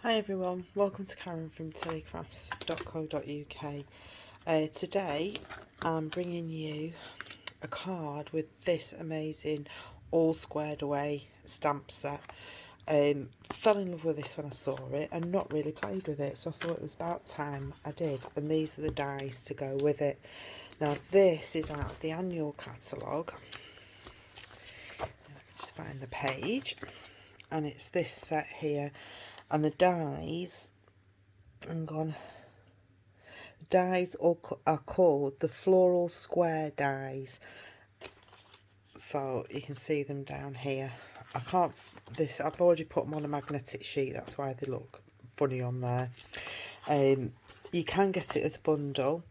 Hi everyone, welcome to Karen from telegrafts.co.uk. Today I'm bringing you a card with this amazing all squared away stamp set. Fell in love with this when I saw it and not really played with it, so I thought it was about time I did, and these are the dies to go with it. Now this is out of the annual catalogue. Let me just find the page, and it's this set here. And the dies, the dies are called the Floral Square dies. So you can see them down here. I've already put them on a magnetic sheet, that's why they look funny on there. You can get it as a bundle,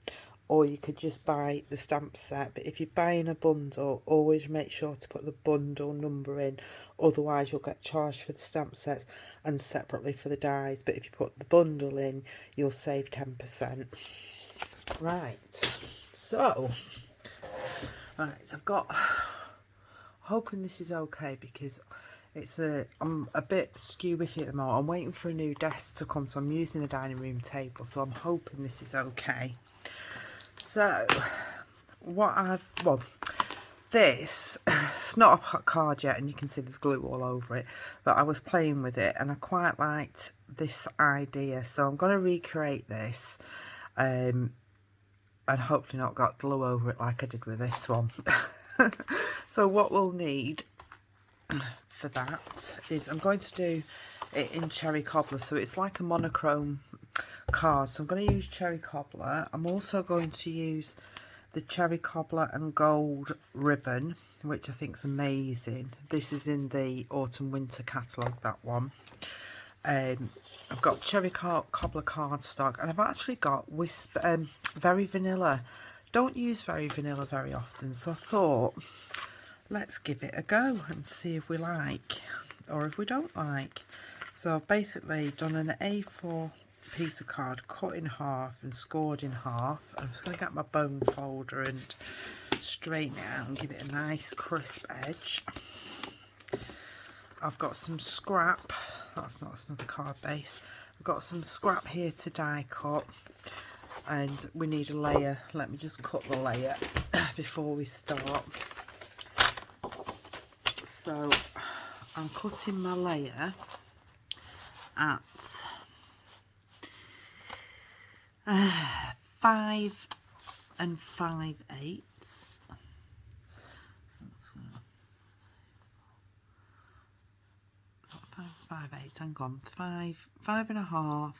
or you could just buy the stamp set, but if you're buying a bundle, always make sure to put the bundle number in, otherwise you'll get charged for the stamp sets and separately for the dies. But if you put the bundle in, you'll save 10%. Right, so I've got, hoping this is okay because I'm a bit skew-iffy at the moment. I'm waiting for a new desk to come, so I'm using the dining room table, so I'm hoping this is okay. So this, it's not a card yet, and you can see there's glue all over it, but I was playing with it and I quite liked this idea, so I'm going to recreate this and hopefully not got glue over it like I did with this one. So what we'll need for that is, I'm going to do it in cherry cobbler, so it's like a monochrome card, so I'm going to use cherry cobbler. I'm also going to use the cherry cobbler and gold ribbon, which I think is amazing. This is in the autumn winter catalogue, that one. I've got cherry cobbler cardstock, and I've actually got very vanilla. Don't use very vanilla very often, so I thought let's give it a go and see if we like or if we don't like. So I've basically done an A4 piece of card, cut in half and scored in half. I'm just going to get my bone folder and straighten it out and give it a nice crisp edge. I've got some scrap, that's another card base. I've got some scrap here to die cut, and we need a layer. Let me just cut the layer before we start. So I'm cutting my layer at 5 5/8. 5/8. Hang on, 5.5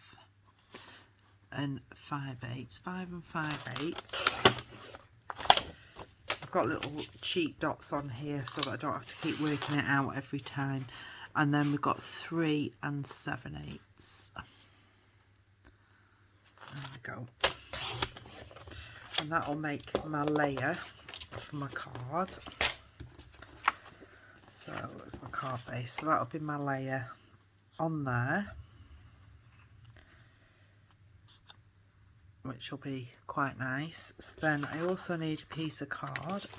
and 5/8. 5 5/8. I've got little cheat dots on here so that I don't have to keep working it out every time. And then we've got 3 7/8. There we go. And that will make my layer for my card. So that's my card base. So that'll be my layer on there, which will be quite nice. So then I also need a piece of card,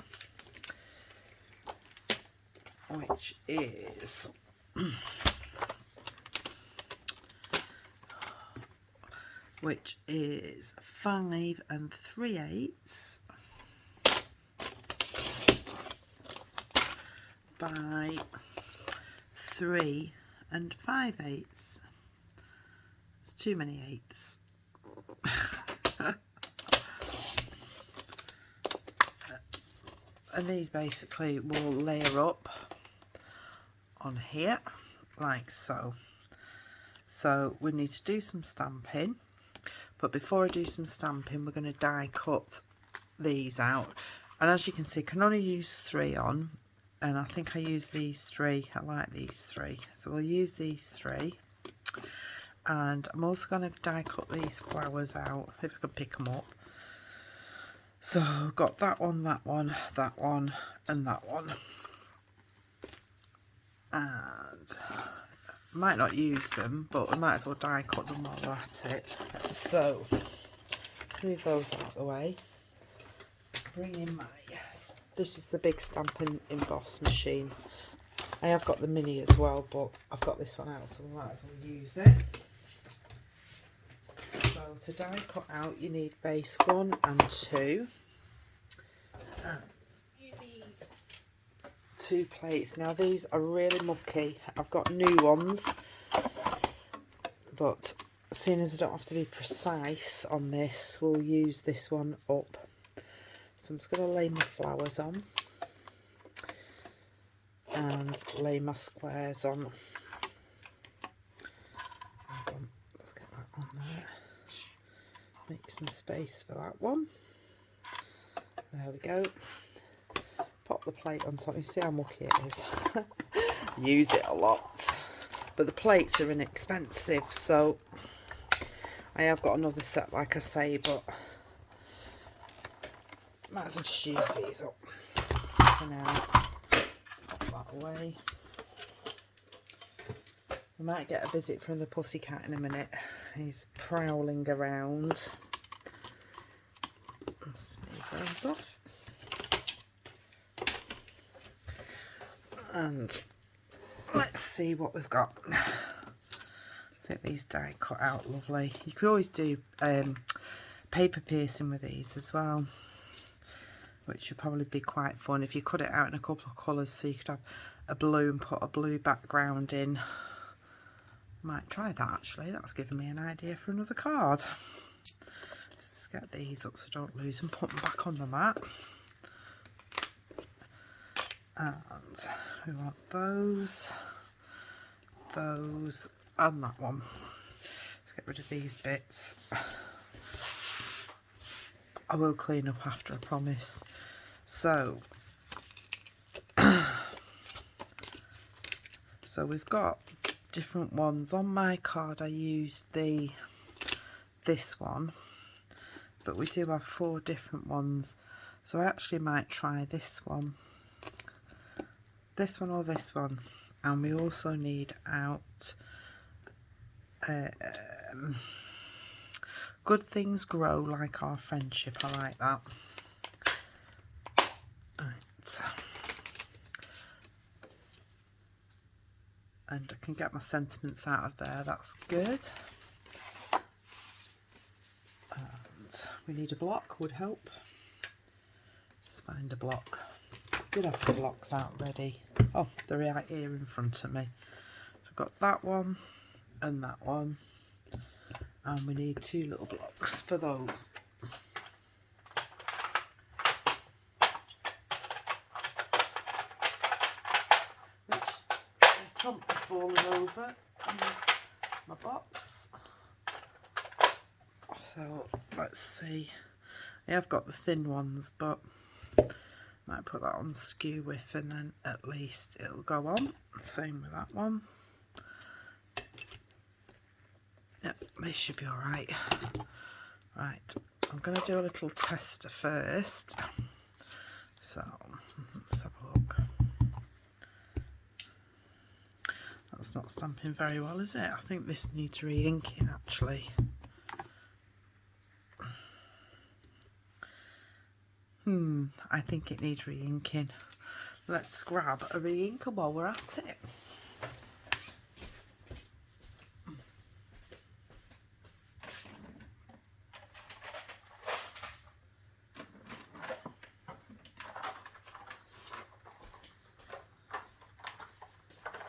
which is which is 5 3/8 by 3 5/8. It's too many eighths. And these basically will layer up on here like so. So we need to do some stamping, but before I do some stamping, we're going to die cut these out. And as you can see, I can only use 3 on, and I think I use these 3. I like these 3, so we'll use these 3. And I'm also going to die cut these flowers out if I can pick them up. So I've got that one, that one, that one, and that one. And I might not use them, but I might as well die cut them while we're at it. So let's move those out of the way. Bring in my, this is the big Stampin' emboss machine. I have got the mini as well, but I've got this one out, so I might as well use it. So to die cut out you need base 1 and 2. And you need 2 plates. Now these are really mucky. I've got new ones, but seeing as I don't have to be precise on this, we'll use this one up. So I'm just going to lay my flowers on and lay my squares on. Let's get that on there. Make some space for that one. There we go. Pop the plate on top. You see how mucky it is. Use it a lot. But the plates are inexpensive, so I have got another set, like I say, but might as well just use these up for now. Pop that away. We might get a visit from the pussycat in a minute. He's prowling around. Let's move those off. And let's see what we've got. I think these die cut out lovely. You could always do paper piercing with these as well, which would probably be quite fun if you cut it out in a couple of colours, so you could have a blue and put a blue background in. Might try that actually. That's given me an idea for another card. Let's get these up so I don't lose them. Put them back on the mat. And we want those, and that one. Let's get rid of these bits. I will clean up after, I promise. So, so we've got different ones. On my card I used this one, but we do have 4 different ones. So I actually might try this one or this one. And we also need out Good Things Grow Like Our Friendship. I like that. Right. And I can get my sentiments out of there, that's good. And we need a block, would help. Let's find a block. Did have some blocks out ready. Oh, they're right here in front of me. So I've got that one and that one, and we need 2 little blocks for those. Which chunk are falling over in my box. So let's see. I have got the thin ones, but might put that on skew width and then at least it'll go on. Same with that one. Yep, this should be alright. Right, I'm going to do a little tester first. So, let's have a look. That's not stamping very well, is it? I think this needs re-inking actually. I think it needs re-inking. Let's grab a re-inker while we're at it.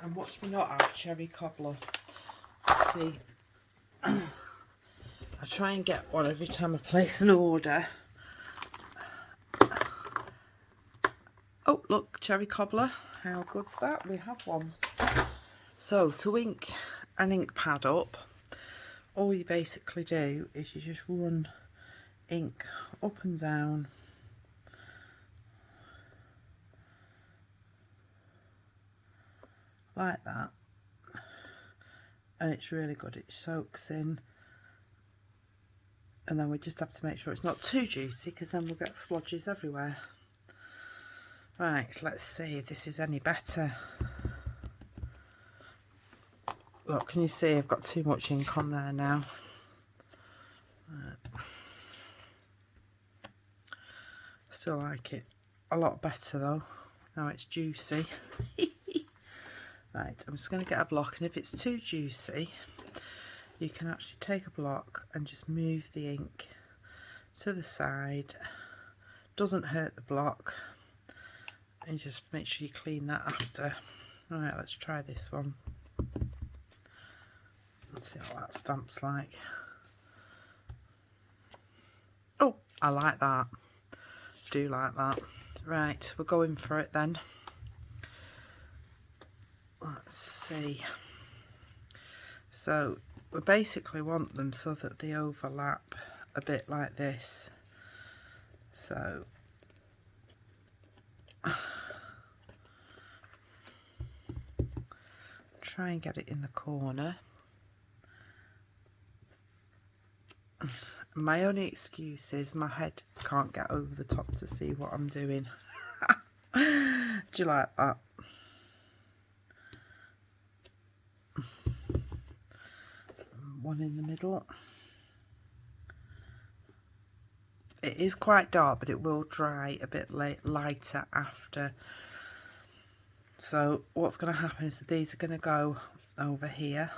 And watch me not have cherry cobbler. See, I try and get one every time I place an order. Oh, look, cherry cobbler. How good's that? We have one. So, to ink an ink pad up, all you basically do is you just run ink up and down. Like that. And it's really good. It soaks in. And then we just have to make sure it's not too juicy, because then we'll get splodges everywhere. Right, let's see if this is any better. Look, can you see I've got too much ink on there now? Right. Still like it a lot better though. Now it's juicy. Right, I'm just going to get a block, and if it's too juicy, you can actually take a block and just move the ink to the side. Doesn't hurt the block, and just make sure you clean that after. Alright, let's try this one. Let's see what that stamp's like. Oh, I like that. Do like that. Right, we're going for it then. Let's see. So we basically want them so that they overlap a bit like this. So try and get it in the corner. My only excuse is my head can't get over the top to see what I'm doing. Do you like that? One in the middle. It is quite dark, but it will dry a bit lighter after. So what's going to happen is that these are going to go over here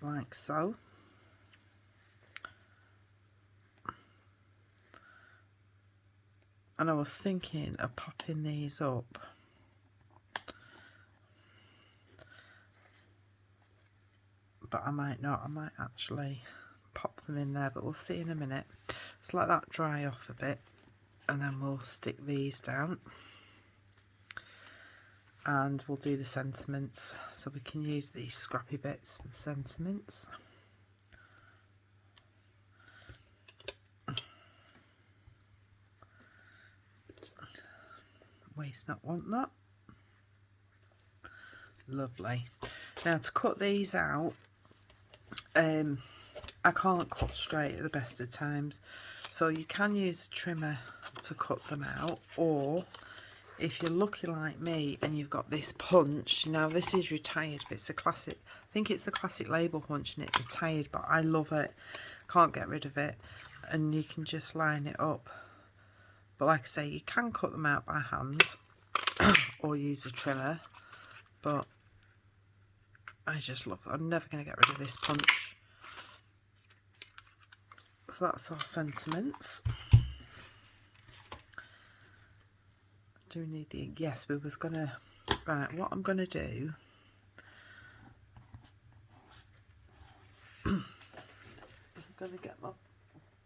like so. And I was thinking of popping these up. But I might not. I might actually pop them in there, but we'll see in a minute. Just let that dry off a bit, and then we'll stick these down. And we'll do the sentiments. So we can use these scrappy bits for the sentiments. Waste not, want not. Lovely. Now to cut these out, I can't cut straight at the best of times, so you can use a trimmer to cut them out, or if you're lucky like me and you've got this punch. Now this is retired, but it's a classic, I think it's the classic label punch, and it's retired, but I love it, can't get rid of it, and you can just line it up. But like I say, you can cut them out by hand or use a trimmer, but I just love that. I'm never going to get rid of this punch. So that's our sentiments. Do we need the ink? Yes, we was going to... Right, what I'm going to do... I'm going to get my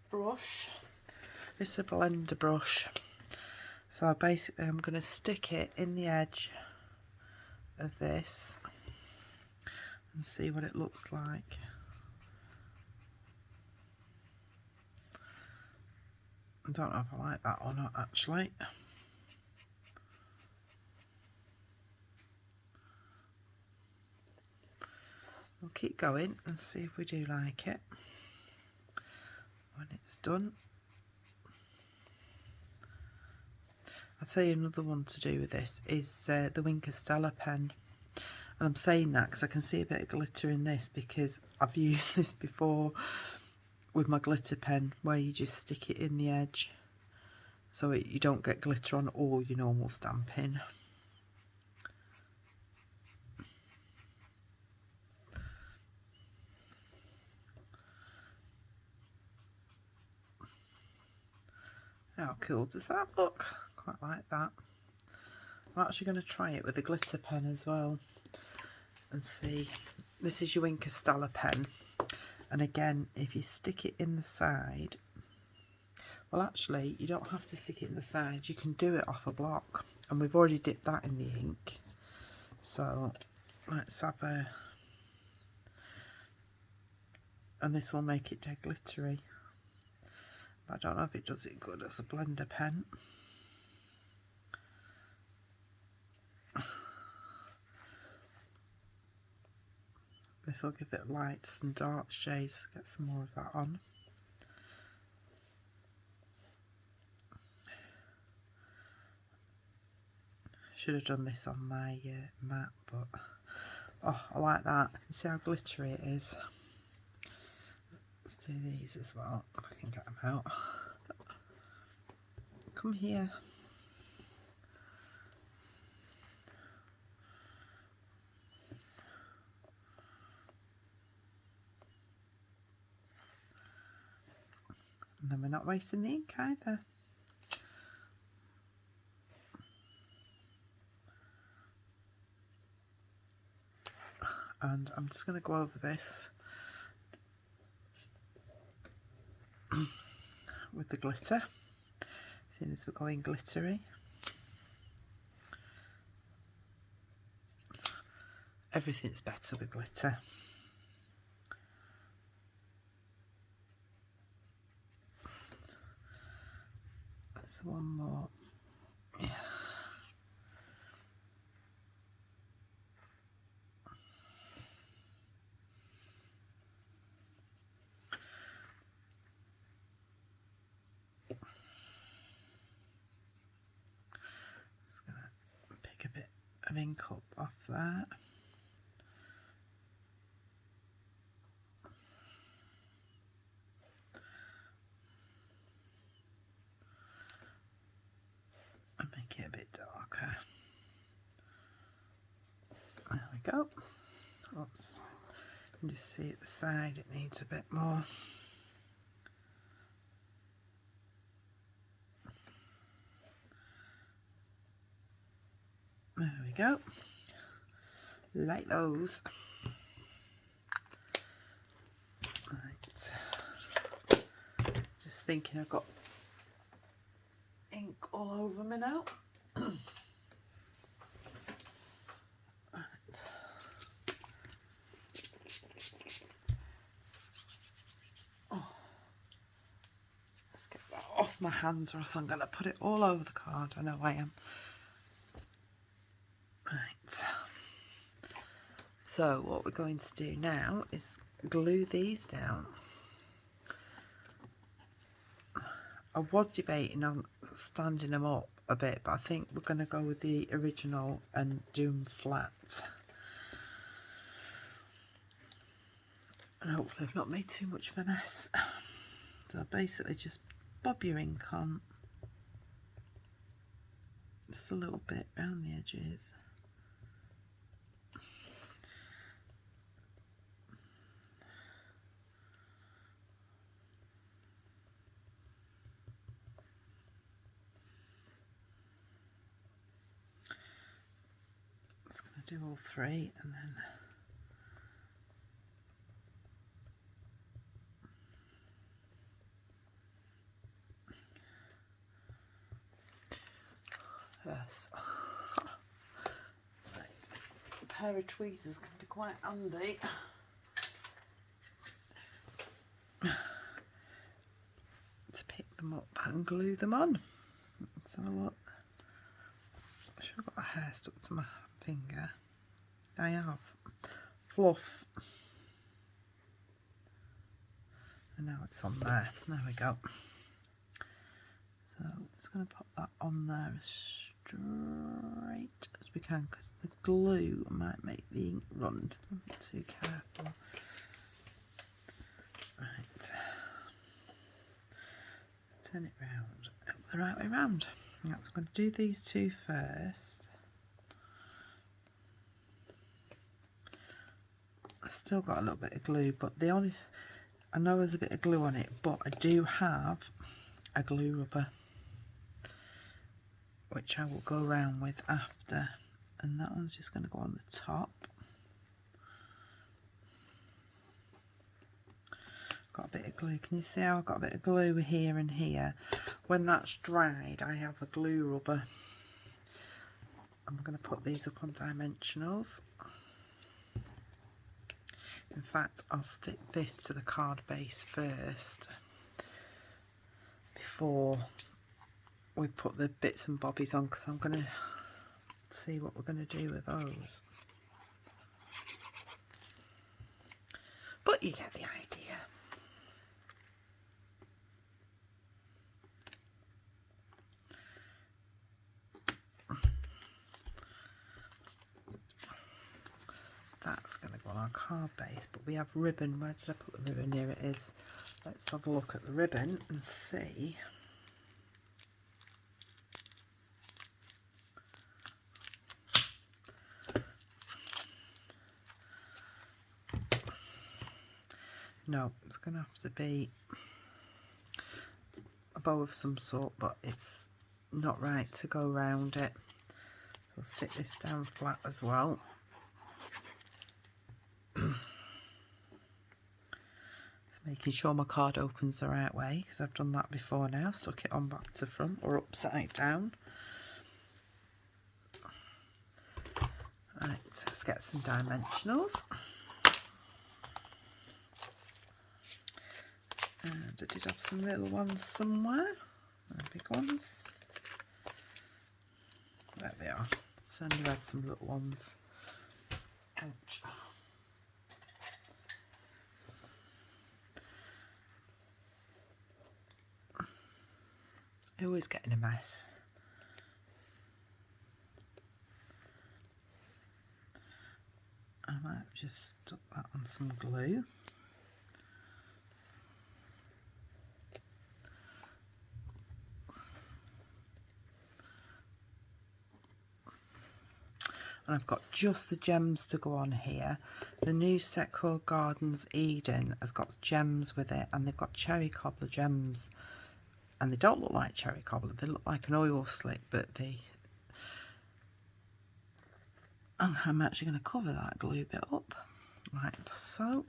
brush. It's a blender brush. So basically I'm going to stick it in the edge of this and see what it looks like. I don't know if I like that or not actually. We'll keep going and see if we do like it when it's done. I'll tell you another one to do with this is the Wink Stella pen. And I'm saying that because I can see a bit of glitter in this, because I've used this before with my glitter pen, where you just stick it in the edge so you don't get glitter on all your normal stamping. How cool does that look? Quite like that. I'm actually going to try it with a glitter pen as well and see. This is your Wink Stella pen, and again, if you stick it in the side, well actually you don't have to stick it in the side, you can do it off a block, and we've already dipped that in the ink. So let's have a, and this will make it dead glittery. But I don't know if it does it good as a blender pen. This will give it lights and dark shades. Get some more of that on. Should have done this on my mat, but oh, I like that. You can see how glittery it is. Let's do these as well, if I can get them out. Come here. And then we're not wasting the ink either. And I'm just going to go over this with the glitter, seeing as we're going glittery. Everything's better with glitter. There's one more. Yeah. Just going to pick a bit of ink up off that. And make it a bit darker. There we go. Oops. You can just see at the side it needs a bit more. There we go. Like those. Right. Just thinking I've got ink all over me now. Right. Oh. Let's get that off my hands or else I'm going to put it all over the card. I know I am. Right. So what we're going to do now is glue these down. I was debating on standing them up a bit, but I think we're going to go with the original and do them flat. And hopefully I've not made too much of a mess. So basically just bob your ink on. Just a little bit around the edges. Just going to do all three and then yes. Right. A pair of tweezers can be quite handy. To pick them up and glue them on. Let's have a look. I should have got a hair stuck to my finger. I have. Fluff. And now it's on there. There we go. So I'm just going to pop that on there as straight as we can because the glue might make the ink run. Don't be too careful. Right. Turn it round. The right way round. Right, so I'm going to do these two first. I've still got a little bit of glue, but the only I know there's a bit of glue on it, but I do have a glue rubber which I will go around with after, and that one's just going to go on the top. Got a bit of glue. Can you see how I've got a bit of glue here and here? When that's dried, I have a glue rubber. I'm going to put these up on dimensionals. In fact, I'll stick this to the card base first before we put the bits and bobbies on, because I'm going to see what we're going to do with those. But you get the idea. That's going to go on our card base, but we have ribbon. Where did I put the ribbon? Here it is. Let's have a look at the ribbon and see. No, it's going to have to be bow of some sort, but it's not right to go around it. So I'll stick this down flat as well. Just making sure my card opens the right way, because I've done that before now. Stuck it on back to front or upside down. Right, so let's get some dimensionals. And I did have some little ones somewhere. Big ones. There they are. So I had some little ones. Ouch. Always getting a mess. I might have just stuck that on some glue. And I've got just the gems to go on here. The new set called Gardens Eden has got gems with it, and they've got cherry cobbler gems. And they don't look like cherry cobbler, they look like an oil slick, but they... And I'm actually going to cover that glue bit up, like so.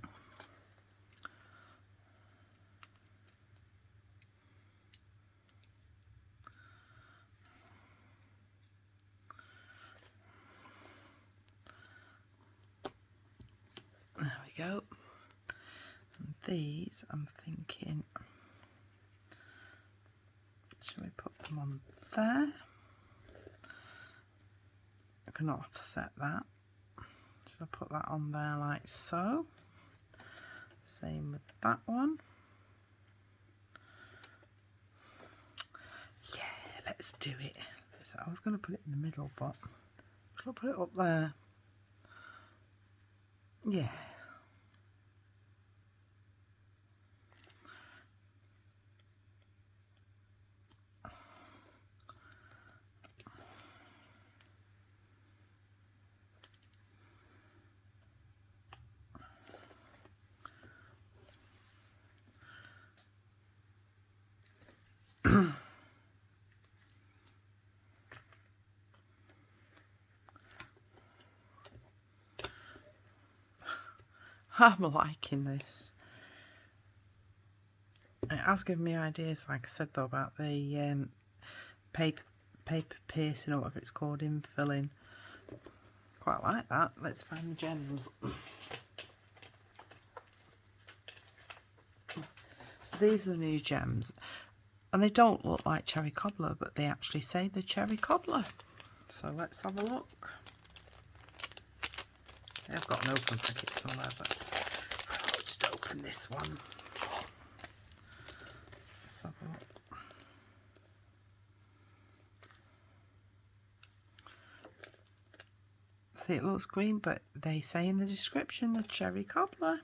There we go. And these, I'm thinking, shall we put them on there? I can offset that. Should I put that on there like so? Same with that one. Yeah, let's do it. So I was going to put it in the middle, but shall I put it up there? Yeah. I'm liking this. It has given me ideas, like I said though, about the paper piercing or whatever it's called, infilling. Quite like that. Let's find the gems. So these are the new gems, and they don't look like cherry cobbler, but they actually say they're cherry cobbler. So let's have a look. I've got an open packet somewhere, but I'll just open this one. Let's have a look. See, it looks green, but they say in the description the cherry cobbler.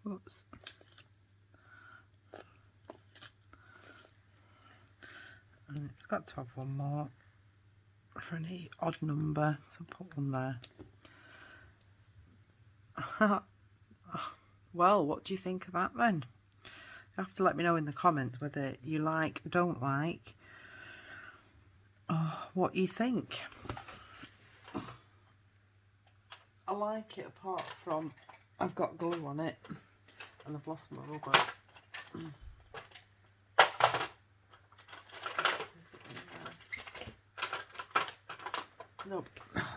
Oops. And it's got to have one more for any odd number, so put one there. Well, what do you think of that then? You have to let me know in the comments whether you like, don't like, or what you think. I like it, apart from I've got glue on it and I've lost my rubber. Nope,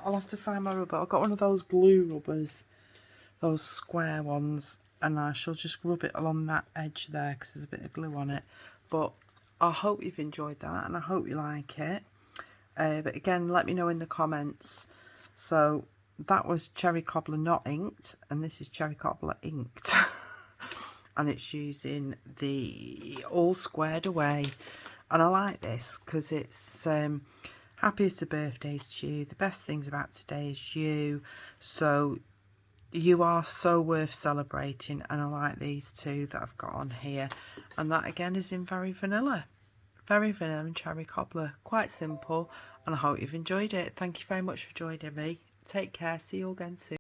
I'll have to find my rubber. I've got one of those glue rubbers, those square ones, and I shall just rub it along that edge there because there's a bit of glue on it. But I hope you've enjoyed that, and I hope you like it. But again, let me know in the comments. So that was cherry cobbler not inked, and this is cherry cobbler inked. And it's using the all squared away, and I like this because it's happiest of birthdays to you, the best things about today is you. So You are so worth celebrating, and I like these two that I've got on here, and that again is in very vanilla and cherry cobbler. Quite simple, and I hope you've enjoyed it. Thank you very much for joining me. Take care, see you again soon.